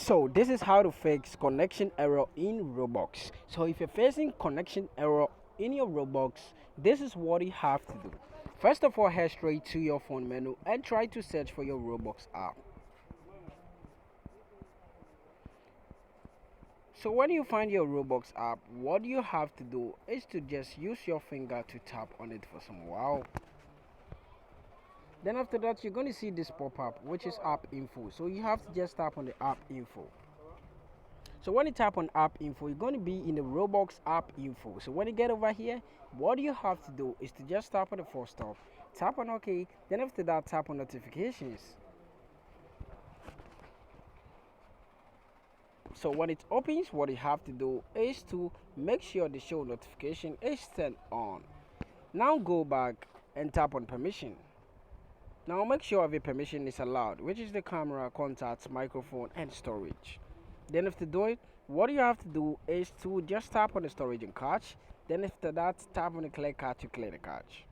So this is how to fix connection error in Roblox. So if you're facing connection error in your Roblox, this is what you have to do. First of all, head straight to your phone menu and try to search for your Roblox app. So when you find your Roblox app, what you have to do is to just use your finger to tap on it for some while. Then after that, you're going to see this pop up, which is app info. So you have to just tap on the app info. So when you tap on app info, you're going to be in the Roblox app info. So when you get over here, what you have to do is to just tap on the first stop, tap on OK, then after that tap on notifications. So when it opens, what you have to do is to make sure the show notification is turned on. Now go back and tap on permission. Now make sure every permission is allowed, which is the camera, contacts, microphone, and storage. Then after doing it, what you have to do is to just tap on the storage and cache. Then after that, tap on the clear cache to clear the cache.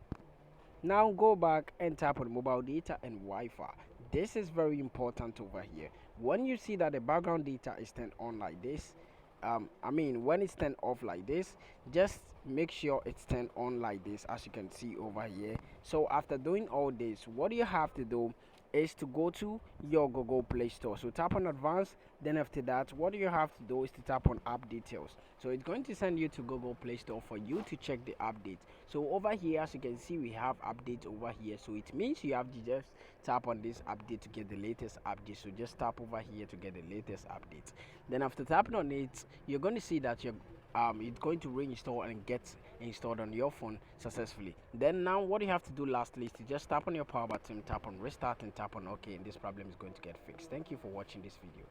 Now go back and tap on mobile data and Wi-Fi. This is very important over here. When you see that the background data is turned on like this, when it's turned off like this, just make sure it's turned on like this, as you can see over here. So after doing all this, what you have to do is to go to your Google Play Store. So tap on advanced, then after that, what you have to do is to tap on app details. So it's going to send you to Google Play Store for you to check the update. So over here, as you can see, we have update over here. So it means you have to just tap on this update to get the latest update. So just tap over here to get the latest update. Then after tapping on it, you're going to see that it's going to reinstall and get installed on your phone successfully. Then now what you have to do lastly is to just tap on your power button, tap on restart, and tap on OK, and this problem is going to get fixed. Thank you for watching this video.